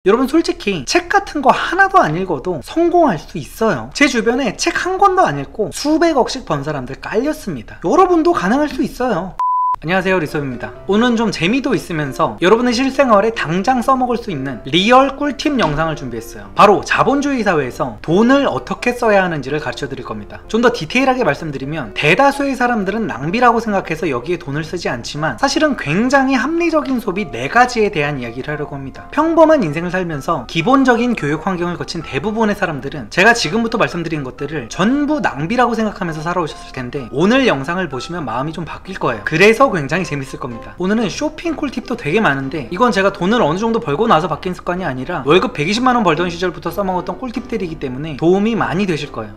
여러분 솔직히 책 같은 거 하나도 안 읽어도 성공할 수 있어요. 제 주변에 책 한 권도 안 읽고 수백억씩 번 사람들 깔렸습니다. 여러분도 가능할 수 있어요. 안녕하세요, 리섭입니다. 오늘은 좀 재미도 있으면서 여러분의 실생활에 당장 써먹을 수 있는 리얼 꿀팁 영상을 준비했어요. 바로 자본주의 사회에서 돈을 어떻게 써야 하는지를 가르쳐 드릴 겁니다. 좀 더 디테일하게 말씀드리면 대다수의 사람들은 낭비라고 생각해서 여기에 돈을 쓰지 않지만 사실은 굉장히 합리적인 소비 4가지에 대한 이야기를 하려고 합니다. 평범한 인생을 살면서 기본적인 교육 환경을 거친 대부분의 사람들은 제가 지금부터 말씀드린 것들을 전부 낭비라고 생각하면서 살아오셨을 텐데 오늘 영상을 보시면 마음이 좀 바뀔 거예요. 그래서 굉장히 재밌을 겁니다. 오늘은 쇼핑 꿀팁도 되게 많은데 이건 제가 돈을 어느 정도 벌고 나서 바뀐 습관이 아니라 월급 120만원 벌던 시절부터 써먹었던 꿀팁들이기 때문에 도움이 많이 되실 거예요.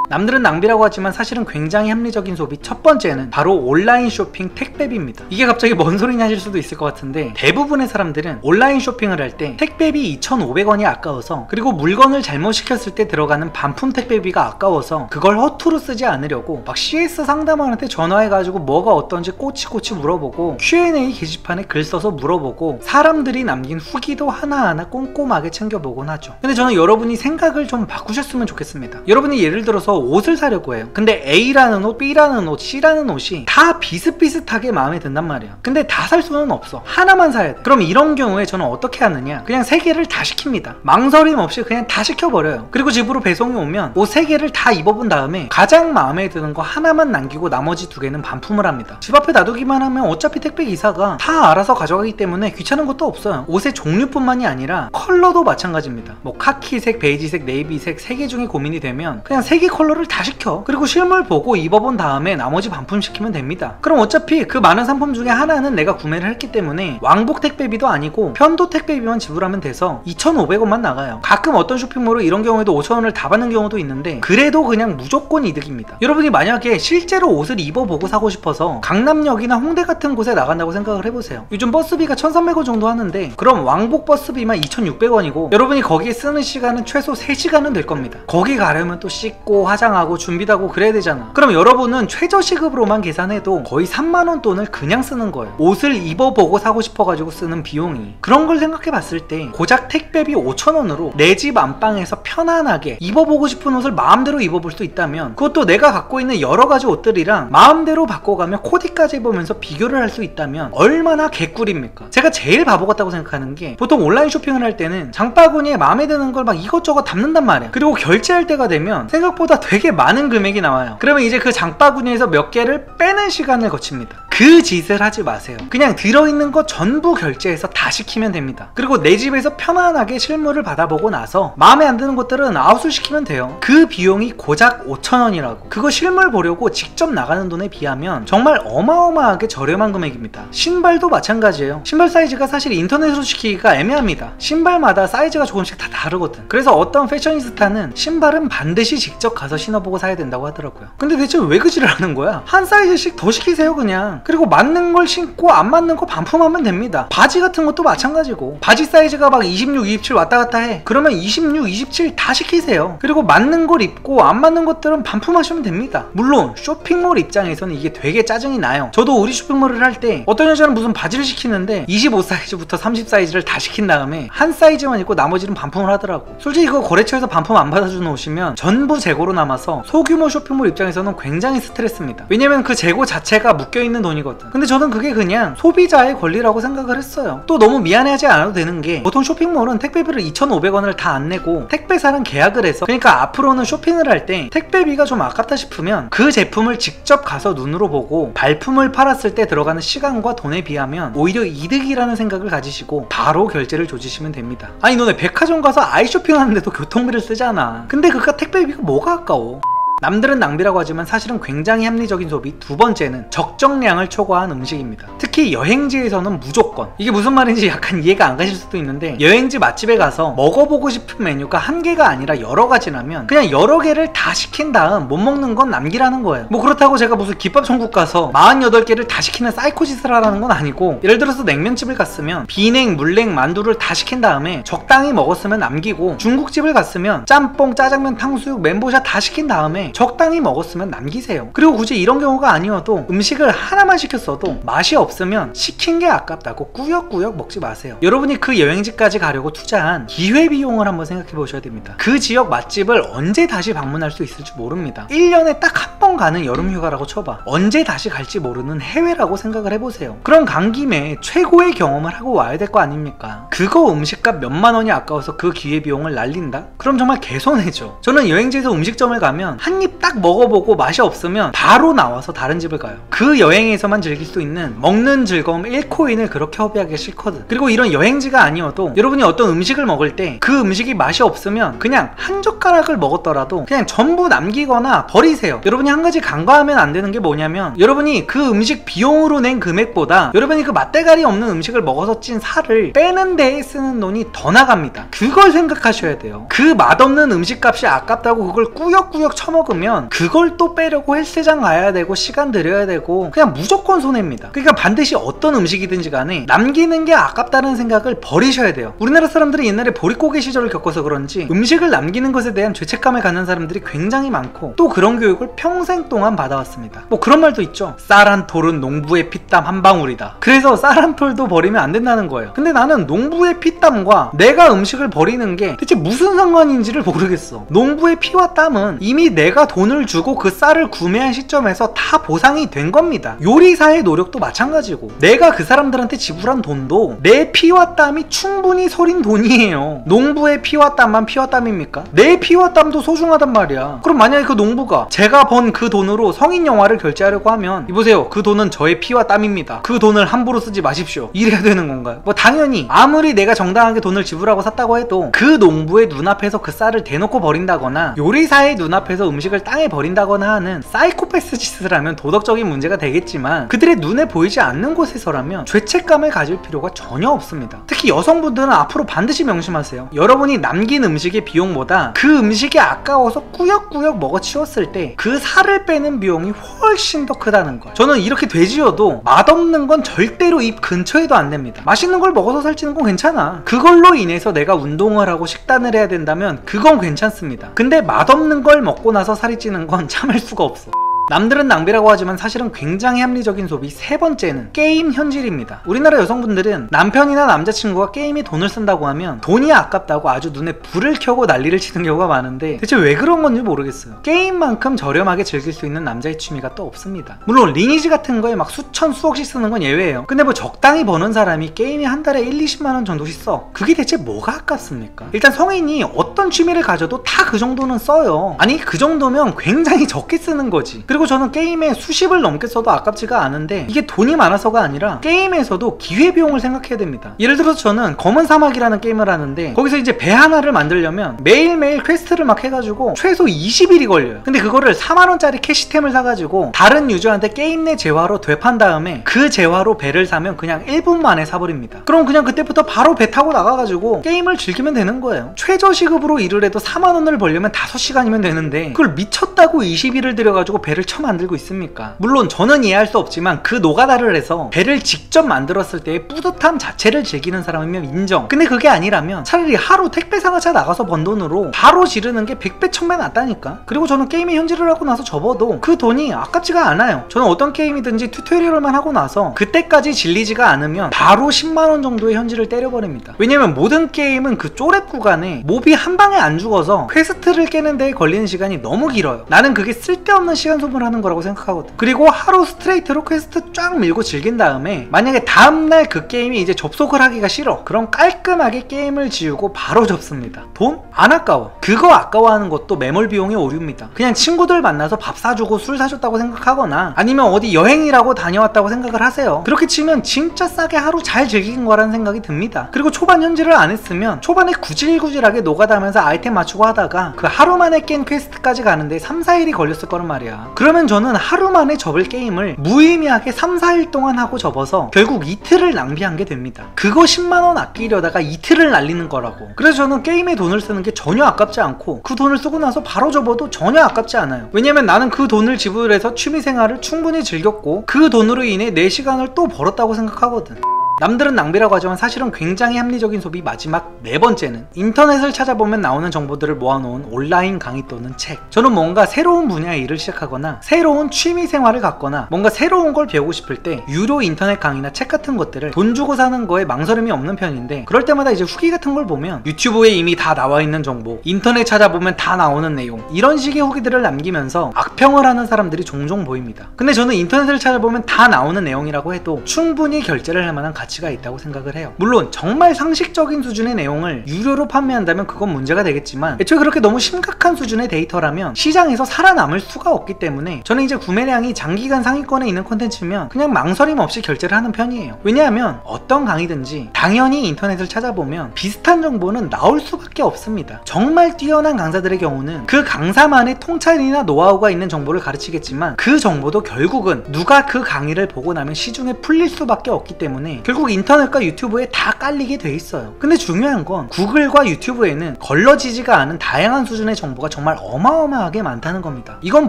남들은 낭비라고 하지만 사실은 굉장히 합리적인 소비 첫 번째는 바로 온라인 쇼핑 택배비입니다. 이게 갑자기 뭔 소리냐 하실 수도 있을 것 같은데 대부분의 사람들은 온라인 쇼핑을 할 때 택배비 2,500원이 아까워서 그리고 물건을 잘못 시켰을 때 들어가는 반품 택배비가 아까워서 그걸 허투루 쓰지 않으려고 막 CS 상담원한테 전화해가지고 뭐가 어떤지 꼬치꼬치 물어보고 Q&A 게시판에 글 써서 물어보고 사람들이 남긴 후기도 하나하나 꼼꼼하게 챙겨보곤 하죠. 근데 저는 여러분이 생각을 좀 바꾸셨으면 좋겠습니다. 여러분이 예를 들어서 옷을 사려고 해요. 근데 A라는 옷, B라는 옷, C라는 옷이 다 비슷비슷하게 마음에 든단 말이야. 근데 다 살 수는 없어. 하나만 사야 돼. 그럼 이런 경우에 저는 어떻게 하느냐, 그냥 3개를 다 시킵니다. 망설임 없이 그냥 다 시켜버려요. 그리고 집으로 배송이 오면 옷 3개를 다 입어본 다음에 가장 마음에 드는 거 하나만 남기고 나머지 2개는 반품을 합니다. 집 앞에 놔두기만 하면 어차피 택배 기사가 다 알아서 가져가기 때문에 귀찮은 것도 없어요. 옷의 종류뿐만이 아니라 컬러도 마찬가지입니다. 뭐 카키색, 베이지색, 네이비색 3개 중에 고민이 되면 그냥 3개 컬러를 다 시켜. 그리고 실물 보고 입어본 다음에 나머지 반품시키면 됩니다. 그럼 어차피 그 많은 상품 중에 하나는 내가 구매를 했기 때문에 왕복 택배비도 아니고 편도 택배비만 지불하면 돼서 2,500원만 나가요. 가끔 어떤 쇼핑몰은 이런 경우에도 5,000원을 다 받는 경우도 있는데 그래도 그냥 무조건 이득입니다. 여러분이 만약에 실제로 옷을 입어보고 사고 싶어서 강남역이나 홍대 같은 곳에 나간다고 생각을 해보세요. 요즘 버스비가 1,300원 정도 하는데 그럼 왕복 버스비만 2,600원이고 여러분이 거기에 쓰는 시간은 최소 3시간은 될 겁니다. 거기 가려면 또 씻고 화장하고 준비도 하고 그래야 되잖아. 그럼 여러분은 최저시급으로만 계산해도 거의 3만원 돈을 그냥 쓰는 거예요. 옷을 입어보고 사고 싶어가지고 쓰는 비용이. 그런 걸 생각해봤을 때 고작 택배비 5,000원으로 내 집 안방에서 편안하게 입어보고 싶은 옷을 마음대로 입어볼 수 있다면 그것도 내가 갖고 있는 여러가지 옷들이랑 마음대로 바꿔가며 코디까지 입으면서 비교를 할 수 있다면 얼마나 개꿀입니까? 제가 제일 바보 같다고 생각하는 게 보통 온라인 쇼핑을 할 때는 장바구니에 마음에 드는 걸 막 이것저것 담는단 말이야. 그리고 결제할 때가 되면 생각보다 되게 많은 금액이 나와요. 그러면 이제 그 장바구니에서 몇 개를 빼는 시간을 거칩니다. 그 짓을 하지 마세요. 그냥 들어있는 거 전부 결제해서 다 시키면 됩니다. 그리고 내 집에서 편안하게 실물을 받아보고 나서 마음에 안 드는 것들은 아웃을 시키면 돼요. 그 비용이 고작 5,000원이라고. 그거 실물 보려고 직접 나가는 돈에 비하면 정말 어마어마하게 저렴한 금액입니다. 신발도 마찬가지예요. 신발 사이즈가 사실 인터넷으로 시키기가 애매합니다. 신발마다 사이즈가 조금씩 다 다르거든. 그래서 어떤 패셔니스타는 신발은 반드시 직접 가서 신어보고 사야 된다고 하더라고요. 근데 대체 왜 그 짓을 하는 거야? 한 사이즈씩 더 시키세요 그냥. 그리고 맞는 걸 신고 안 맞는 거 반품하면 됩니다. 바지 같은 것도 마찬가지고 바지 사이즈가 막 26, 27 왔다 갔다 해. 그러면 26, 27 다 시키세요. 그리고 맞는 걸 입고 안 맞는 것들은 반품하시면 됩니다. 물론 쇼핑몰 입장에서는 이게 되게 짜증이 나요. 저도 우리 쇼핑몰을 할 때 어떤 여자는 무슨 바지를 시키는데 25 사이즈부터 30 사이즈를 다 시킨 다음에 한 사이즈만 입고 나머지는 반품을 하더라고. 솔직히 이거 거래처에서 반품 안 받아주는 옷이면 전부 재고로 남아서 소규모 쇼핑몰 입장에서는 굉장히 스트레스입니다. 왜냐면 그 재고 자체가 묶여있는 돈이거든. 근데 저는 그게 그냥 소비자의 권리라고 생각을 했어요. 또 너무 미안해하지 않아도 되는 게 보통 쇼핑몰은 택배비를 2,500원을 다 안 내고 택배사랑 계약을 해서, 그러니까 앞으로는 쇼핑을 할 때 택배비가 좀 아깝다 싶으면 그 제품을 직접 가서 눈으로 보고 발품을 팔았을 때 들어가는 시간과 돈에 비하면 오히려 이득이라는 생각을 가지시고 바로 결제를 조지시면 됩니다. 아니 너네 백화점 가서 아이 쇼핑하는데도 교통비를 쓰잖아. 근데 그깟 택배비가 뭐가 아까워. 남들은 낭비라고 하지만 사실은 굉장히 합리적인 소비 두 번째는 적정량을 초과한 음식입니다. 특히 여행지에서는 무조건. 이게 무슨 말인지 약간 이해가 안 가실 수도 있는데 여행지 맛집에 가서 먹어보고 싶은 메뉴가 한 개가 아니라 여러 가지라면 그냥 여러 개를 다 시킨 다음 못 먹는 건 남기라는 거예요. 뭐 그렇다고 제가 무슨 김밥 천국 가서 48개를 다 시키는 사이코짓을 하라는 건 아니고, 예를 들어서 냉면집을 갔으면 비냉, 물냉, 만두를 다 시킨 다음에 적당히 먹었으면 남기고, 중국집을 갔으면 짬뽕, 짜장면, 탕수육, 멘보샤 다 시킨 다음에 때문에 적당히 먹었으면 남기세요. 그리고 굳이 이런 경우가 아니어도 음식을 하나만 시켰어도 맛이 없으면 시킨 게 아깝다고 꾸역꾸역 먹지 마세요. 여러분이 그 여행지까지 가려고 투자한 기회비용을 한번 생각해 보셔야 됩니다. 그 지역 맛집을 언제 다시 방문할 수 있을지 모릅니다. 1년에 딱 한 번 가는 여름휴가라고 쳐봐. 언제 다시 갈지 모르는 해외라고 생각을 해보세요. 그럼 간 김에 최고의 경험을 하고 와야 될 거 아닙니까? 그거 음식값 몇만 원이 아까워서 그 기회비용을 날린다? 그럼 정말 개손해죠. 저는 여행지에서 음식점을 가면 한 입 딱 먹어보고 맛이 없으면 바로 나와서 다른 집을 가요. 그 여행에서만 즐길 수 있는 먹는 즐거움 1코인을 그렇게 허비하기가 싫거든. 그리고 이런 여행지가 아니어도 여러분이 어떤 음식을 먹을 때 그 음식이 맛이 없으면 그냥 한 젓가락을 먹었더라도 그냥 전부 남기거나 버리세요. 여러분이 한 가지 간과하면 안 되는 게 뭐냐면 여러분이 그 음식 비용으로 낸 금액보다 여러분이 그 맛대가리 없는 음식을 먹어서 찐 살을 빼는 데에 쓰는 돈이 더 나갑니다. 그걸 생각하셔야 돼요. 그 맛없는 음식값이 아깝다고 그걸 꾸역꾸역 처먹으면 그걸 또 빼려고 헬스장 가야 되고 시간 들여야 되고 그냥 무조건 손해입니다. 그러니까 반드시 어떤 음식이든지 간에 남기는 게 아깝다는 생각을 버리셔야 돼요. 우리나라 사람들이 옛날에 보릿고개 시절을 겪어서 그런지 음식을 남기는 것에 대한 죄책감을 갖는 사람들이 굉장히 많고 또 그런 교육을 평생 동안 받아왔습니다. 뭐 그런 말도 있죠. 쌀 한 톨은 농부의 피땀 한 방울이다. 그래서 쌀 한 톨도 버리면 안 된다는 거예요. 근데 나는 농부의 피땀과 내가 음식을 버리는 게 대체 무슨 상관인지를 모르겠어. 농부의 피와 땀은 이미 내가 돈을 주고 그 쌀을 구매한 시점에서 다 보상이 된 겁니다. 요리사의 노력도 마찬가지고 내가 그 사람들한테 지불한 돈도 내 피와 땀이 충분히 서린 돈이에요. 농부의 피와 땀만 피와 땀입니까? 내 피와 땀도 소중하단 말이야. 그럼 만약에 그 농부가 제가 번 그 돈으로 성인 영화를 결제하려고 하면 이보세요. 그 돈은 저의 피와 땀입니다. 그 돈을 함부로 쓰지 마십시오. 이래야 되는 건가요? 뭐 당연히 아무리 내가 정당하게 돈을 지불하고 샀다고 해도 그 농부의 눈앞에서 그 쌀을 대놓고 버린다거나 요리사의 눈앞에서 음식을 땅에 버린다거나 하는 사이코패스 짓을 하면 도덕적인 문제가 되겠지만 그들의 눈에 보이지 않는 곳에서라면 죄책감을 가질 필요가 전혀 없습니다. 특히 여성분들은 앞으로 반드시 명심하세요. 여러분이 남긴 음식의 비용보다 그 음식이 아까워서 꾸역꾸역 먹어치웠을 때 그 살을 빼는 비용이 훨씬 더 크다는 걸. 저는 이렇게 돼지여도 맛없는 건 절대로 입 근처에도 안 됩니다. 맛있는 걸 먹어서 살찌는 건 괜찮아. 그걸로 인해서 내가 운동을 하고 식단을 해야 된다면 그건 괜찮습니다. 근데 맛없는 걸 먹고 나서 살이 찌는 건 참을 수가 없어. 남들은 낭비라고 하지만 사실은 굉장히 합리적인 소비 세 번째는 게임 현질입니다. 우리나라 여성분들은 남편이나 남자친구가 게임에 돈을 쓴다고 하면 돈이 아깝다고 아주 눈에 불을 켜고 난리를 치는 경우가 많은데 대체 왜 그런 건지 모르겠어요. 게임만큼 저렴하게 즐길 수 있는 남자의 취미가 또 없습니다. 물론 리니지 같은 거에 막 수천 수억씩 쓰는 건 예외예요. 근데 뭐 적당히 버는 사람이 게임이 한 달에 1-20만원 정도씩 써. 그게 대체 뭐가 아깝습니까? 일단 성인이 어떤 취미를 가져도 다 그 정도는 써요. 아니 그 정도면 굉장히 적게 쓰는 거지. 그리고 저는 게임에 수십을 넘게 써도 아깝지가 않은데 이게 돈이 많아서가 아니라 게임에서도 기회비용을 생각해야 됩니다. 예를 들어서 저는 검은 사막이라는 게임을 하는데 거기서 이제 배 하나를 만들려면 매일매일 퀘스트를 막 해가지고 최소 20일이 걸려요. 근데 그거를 4만원짜리 캐시템을 사가지고 다른 유저한테 게임 내 재화로 되판 다음에 그 재화로 배를 사면 그냥 1분 만에 사버립니다. 그럼 그냥 그때부터 바로 배 타고 나가가지고 게임을 즐기면 되는 거예요. 최저시급으로 일을 해도 4만원을 벌려면 5시간이면 되는데 그걸 미쳤다고 20일을 들여가지고 배를 만들고 있습니까? 물론 저는 이해할 수 없지만 그 노가다를 해서 배를 직접 만들었을 때의 뿌듯함 자체를 즐기는 사람이면 인정. 근데 그게 아니라면 차라리 하루 택배 상하차 나가서 번 돈으로 바로 지르는 게 100배 1000배 낫다니까. 그리고 저는 게임에 현질을 하고 나서 접어도 그 돈이 아깝지가 않아요. 저는 어떤 게임이든지 튜토리얼만 하고 나서 그때까지 질리지가 않으면 바로 10만원 정도의 현질을 때려버립니다. 왜냐면 모든 게임은 그 쪼렙 구간에 몹이 한 방에 안 죽어서 퀘스트를 깨는 데에 걸리는 시간이 너무 길어요. 나는 그게 쓸데없는 시간 소모를 하는 거라고 생각하거든. 그리고 하루 스트레이트로 퀘스트 쫙 밀고 즐긴 다음에 만약에 다음날 그 게임이 이제 접속을 하기가 싫어. 그럼 깔끔하게 게임을 지우고 바로 접습니다. 돈? 안 아까워. 그거 아까워하는 것도 매몰 비용의 오류입니다. 그냥 친구들 만나서 밥 사주고 술 사줬다고 생각하거나 아니면 어디 여행이라고 다녀왔다고 생각을 하세요. 그렇게 치면 진짜 싸게 하루 잘 즐긴 거라는 생각이 듭니다. 그리고 초반 현질을 안 했으면 초반에 구질구질하게 노가다면서 아이템 맞추고 하다가 그 하루 만에 깬 퀘스트까지 가는데 3-4일이 걸렸을 거란 말이야. 그러면 저는 하루 만에 접을 게임을 무의미하게 3-4일 동안 하고 접어서 결국 이틀을 낭비한 게 됩니다. 그거 10만원 아끼려다가 이틀을 날리는 거라고. 그래서 저는 게임에 돈을 쓰는 게 전혀 아깝지 않고 그 돈을 쓰고 나서 바로 접어도 전혀 아깝지 않아요. 왜냐면 나는 그 돈을 지불해서 취미생활을 충분히 즐겼고 그 돈으로 인해 내 시간을 또 벌었다고 생각하거든. 남들은 낭비라고 하지만 사실은 굉장히 합리적인 소비. 마지막 네 번째는 인터넷을 찾아보면 나오는 정보들을 모아놓은 온라인 강의 또는 책. 저는 뭔가 새로운 분야의 일을 시작하거나 새로운 취미 생활을 갖거나 뭔가 새로운 걸 배우고 싶을 때 유료 인터넷 강의나 책 같은 것들을 돈 주고 사는 거에 망설임이 없는 편인데, 그럴 때마다 이제 후기 같은 걸 보면 유튜브에 이미 다 나와 있는 정보, 인터넷 찾아보면 다 나오는 내용, 이런 식의 후기들을 남기면서 악평을 하는 사람들이 종종 보입니다. 근데 저는 인터넷을 찾아보면 다 나오는 내용이라고 해도 충분히 결제를 할 만한 가치가 있다고 생각을 해요. 물론 정말 상식적인 수준의 내용을 유료로 판매한다면 그건 문제가 되겠지만, 애초에 그렇게 너무 심각한 수준의 데이터라면 시장에서 살아남을 수가 없기 때문에 저는 이제 구매량이 장기간 상위권에 있는 콘텐츠면 그냥 망설임 없이 결제를 하는 편이에요. 왜냐하면 어떤 강의든지 당연히 인터넷을 찾아보면 비슷한 정보는 나올 수밖에 없습니다. 정말 뛰어난 강사들의 경우는 그 강사만의 통찰이나 노하우가 있는 정보를 가르치겠지만, 그 정보도 결국은 누가 그 강의를 보고 나면 시중에 풀릴 수밖에 없기 때문에 결국 인터넷과 유튜브에 다 깔리게 돼 있어요. 근데 중요한 건 구글과 유튜브에는 걸러지지가 않은 다양한 수준의 정보가 정말 어마어마하게 많다는 겁니다. 이건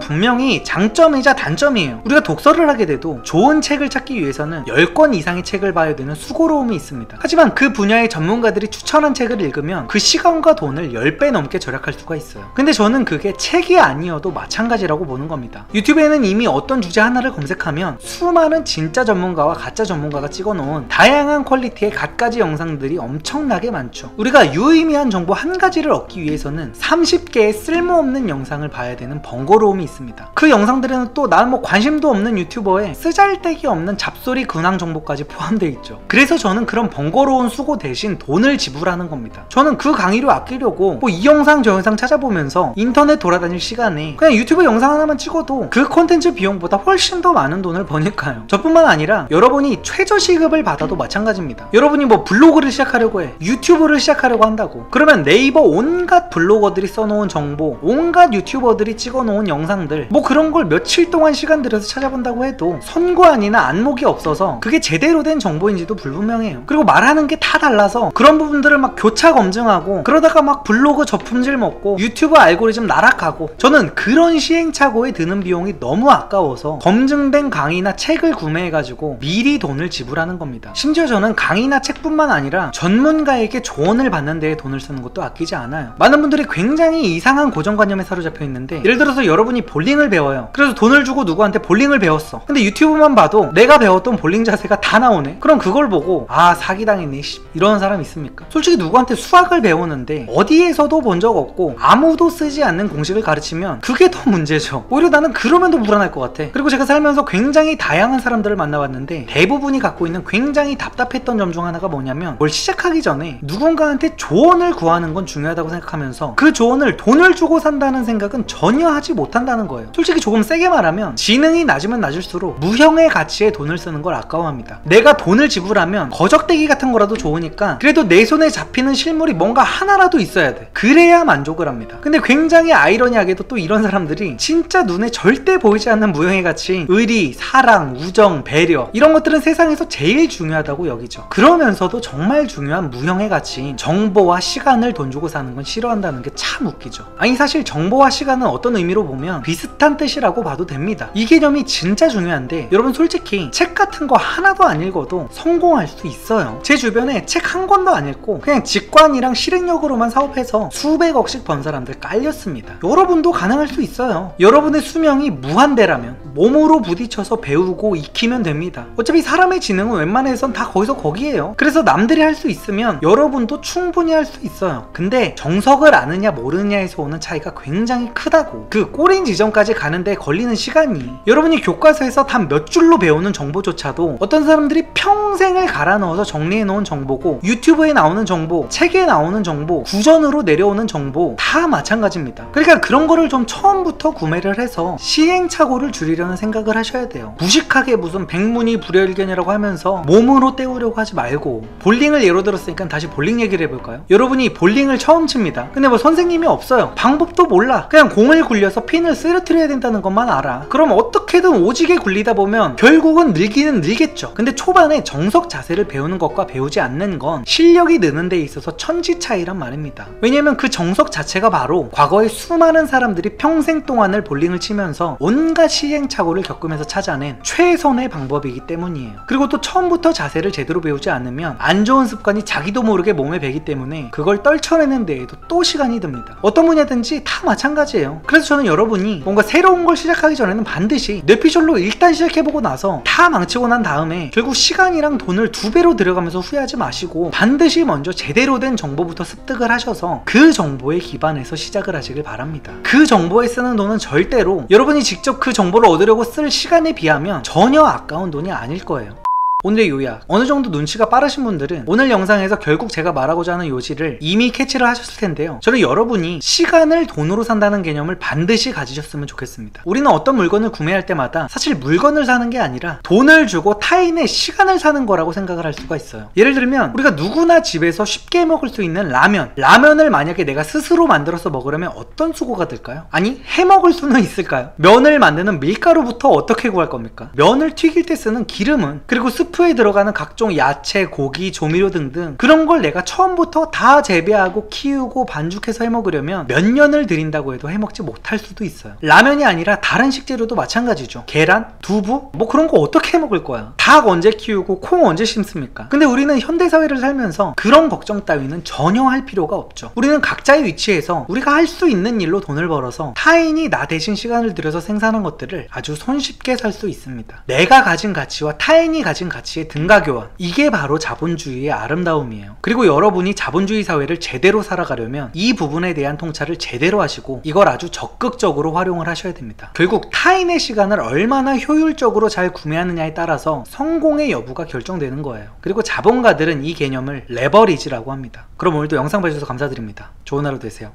분명히 장점이자 단점이에요. 우리가 독서를 하게 돼도 좋은 책을 찾기 위해서는 10권 이상의 책을 봐야 되는 수고로움이 있습니다. 하지만 그 분야의 전문가들이 추천한 책을 읽으면 그 시간과 돈을 10배 넘게 절약할 수가 있어요. 근데 저는 그게 책이 아니어도 마찬가지라고 보는 겁니다. 유튜브에는 이미 어떤 주제 하나를 검색하면 수많은 진짜 전문가와 가짜 전문가가 찍어놓은 다양한 퀄리티의 갖가지 영상들이 엄청나게 많죠. 우리가 유의미한 정보 한 가지를 얻기 위해서는 30개의 쓸모없는 영상을 봐야 되는 번거로움이 있습니다. 그 영상들에는 또 난 뭐 관심도 없는 유튜버의 쓰잘데기 없는 잡소리 근황 정보까지 포함되어 있죠. 그래서 저는 그런 번거로운 수고 대신 돈을 지불하는 겁니다. 저는 그 강의료 아끼려고 뭐 이 영상 저 영상 찾아보면서 인터넷 돌아다닐 시간에 그냥 유튜브 영상 하나만 찍어도 그 콘텐츠 비용보다 훨씬 더 많은 돈을 버니까요. 저뿐만 아니라 여러분이 최저 시급을 받아도 마찬가지입니다. 여러분이 뭐 블로그를 시작하려고 해, 유튜브를 시작하려고 한다고 그러면 네이버 온갖 블로거들이 써놓은 정보, 온갖 유튜버들이 찍어놓은 영상들, 뭐 그런 걸 며칠 동안 시간 들여서 찾아본다고 해도 선관이나 안목이 없어서 그게 제대로 된 정보인지도 불분명해요. 그리고 말하는 게 다 달라서 그런 부분들을 막 교차 검증하고 그러다가 막 블로그 저품질 먹고 유튜브 알고리즘 나락하고, 저는 그런 시행착오에 드는 비용이 너무 아까워서 검증된 강의나 책을 구매해가지고 미리 돈을 지불하는 겁니다. 심지어 저는 강의나 책뿐만 아니라 전문가에게 조언을 받는 데에 돈을 쓰는 것도 아끼지 않아요. 많은 분들이 굉장히 이상한 고정관념에 사로잡혀 있는데, 예를 들어서 여러분이 볼링을 배워요. 그래서 돈을 주고 누구한테 볼링을 배웠어. 근데 유튜브만 봐도 내가 배웠던 볼링 자세가 다 나오네. 그럼 그걸 보고 아 사기당했네 이런 사람 있습니까? 솔직히 누구한테 수학을 배우는데 어디에서도 본 적 없고 아무도 쓰지 않는 공식을 가르치면 그게 더 문제죠. 오히려 나는 그러면 더 불안할 것 같아. 그리고 제가 살면서 굉장히 다양한 사람들을 만나봤는데 대부분이 갖고 있는 굉장히 답답했던 점 중 하나가 뭐냐면, 뭘 시작하기 전에 누군가한테 조언을 구하는 건 중요하다고 생각하면서 그 조언을 돈을 주고 산다는 생각은 전혀 하지 못한다는 거예요. 솔직히 조금 세게 말하면 지능이 낮으면 낮을수록 무형의 가치에 돈을 쓰는 걸 아까워합니다. 내가 돈을 지불하면 거적대기 같은 거라도 좋으니까 그래도 내 손에 잡히는 실물이 뭔가 하나라도 있어야 돼. 그래야 만족을 합니다. 근데 굉장히 아이러니하게도 또 이런 사람들이 진짜 눈에 절대 보이지 않는 무형의 가치, 의리, 사랑, 우정, 배려, 이런 것들은 세상에서 제일 중요하다고 여기죠. 그러면서도 정말 중요한 무형의 가치인 정보와 시간을 돈 주고 사는 건 싫어한다는 게 참 웃기죠. 아니 사실 정보와 시간은 어떤 의미로 보면 비슷한 뜻이라고 봐도 됩니다. 이 개념이 진짜 중요한데, 여러분 솔직히 책 같은 거 하나도 안 읽어도 성공할 수 있어요. 제 주변에 책 한 권도 안 읽고 그냥 직관이랑 실행력으로만 사업해서 수백억씩 번 사람들 깔렸습니다. 여러분도 가능할 수 있어요. 여러분의 수명이 무한대라면 몸으로 부딪혀서 배우고 익히면 됩니다. 어차피 사람의 지능은 웬만해선 다 거기서 거기에요. 그래서 남들이 할 수 있으면 여러분도 충분히 할 수 있어요. 근데 정석을 아느냐 모르느냐에서 오는 차이가 굉장히 크다고. 그 꼬린 지점까지 가는데 걸리는 시간이, 여러분이 교과서에서 단 몇 줄로 배우는 정보조차도 어떤 사람들이 평생을 갈아 넣어서 정리해 놓은 정보고, 유튜브에 나오는 정보, 책에 나오는 정보, 구전으로 내려오는 정보 다 마찬가지입니다. 그러니까 그런 거를 좀 처음부터 구매를 해서 시행착오를 줄이려는 생각을 하셔야 돼요. 무식하게 무슨 백문이 불여일견이라고 하면서 몸으로 때우려고 하지 말고, 볼링을 예로 들었으니까 다시 볼링 얘기를 해볼까요? 여러분이 볼링을 처음 칩니다. 근데 뭐 선생님이 없어요. 방법도 몰라. 그냥 공을 굴려서 핀을 쓰러뜨려야 된다는 것만 알아. 그럼 어떻게든 오지게 굴리다 보면 결국은 늘기는 늘겠죠. 근데 초반에 정석 자세를 배우는 것과 배우지 않는 건 실력이 느는 데 있어서 천지 차이란 말입니다. 왜냐면 그 정석 자체가 바로 과거에 수많은 사람들이 평생 동안을 볼링을 치면서 온갖 시행착오를 겪으면서 찾아낸 최선의 방법이기 때문이에요. 그리고 또 처음부터 자세를 제대로 배우지 않으면 안 좋은 습관이 자기도 모르게 몸에 배기 때문에 그걸 떨쳐내는 데에도 또 시간이 듭니다. 어떤 분야든지 다 마찬가지예요. 그래서 저는 여러분이 뭔가 새로운 걸 시작하기 전에는 반드시 뇌피셜로 일단 시작해보고 나서 다 망치고 난 다음에 결국 시간이랑 돈을 2배로 들여가면서 후회하지 마시고 반드시 먼저 제대로 된 정보부터 습득을 하셔서 그 정보에 기반해서 시작을 하시길 바랍니다. 그 정보에 쓰는 돈은 절대로 여러분이 직접 그 정보를 얻으려고 쓸 시간에 비하면 전혀 아까운 돈이 아닐 거예요. 오늘의 요약, 어느 정도 눈치가 빠르신 분들은 오늘 영상에서 결국 제가 말하고자 하는 요지를 이미 캐치를 하셨을 텐데요. 저는 여러분이 시간을 돈으로 산다는 개념을 반드시 가지셨으면 좋겠습니다. 우리는 어떤 물건을 구매할 때마다 사실 물건을 사는 게 아니라 돈을 주고 타인의 시간을 사는 거라고 생각을 할 수가 있어요. 예를 들면 우리가 누구나 집에서 쉽게 먹을 수 있는 라면을 만약에 내가 스스로 만들어서 먹으려면 어떤 수고가 들까요? 아니, 해 먹을 수는 있을까요? 면을 만드는 밀가루부터 어떻게 구할 겁니까? 면을 튀길 때 쓰는 기름은, 그리고 스프에 들어가는 각종 야채, 고기, 조미료 등등 그런 걸 내가 처음부터 다 재배하고 키우고 반죽해서 해먹으려면 몇 년을 들인다고 해도 해먹지 못할 수도 있어요. 라면이 아니라 다른 식재료도 마찬가지죠. 계란, 두부, 뭐 그런 거 어떻게 해먹을 거야? 닭 언제 키우고 콩 언제 심습니까? 근데 우리는 현대사회를 살면서 그런 걱정 따위는 전혀 할 필요가 없죠. 우리는 각자의 위치에서 우리가 할 수 있는 일로 돈을 벌어서 타인이 나 대신 시간을 들여서 생산한 것들을 아주 손쉽게 살 수 있습니다. 내가 가진 가치와 타인이 가진 가치의 등가교환, 이게 바로 자본주의의 아름다움이에요. 그리고 여러분이 자본주의 사회를 제대로 살아가려면 이 부분에 대한 통찰을 제대로 하시고 이걸 아주 적극적으로 활용을 하셔야 됩니다. 결국 타인의 시간을 얼마나 효율적으로 잘 구매하느냐에 따라서 성공의 여부가 결정되는 거예요. 그리고 자본가들은 이 개념을 레버리지라고 합니다. 그럼 오늘도 영상 봐주셔서 감사드립니다. 좋은 하루 되세요.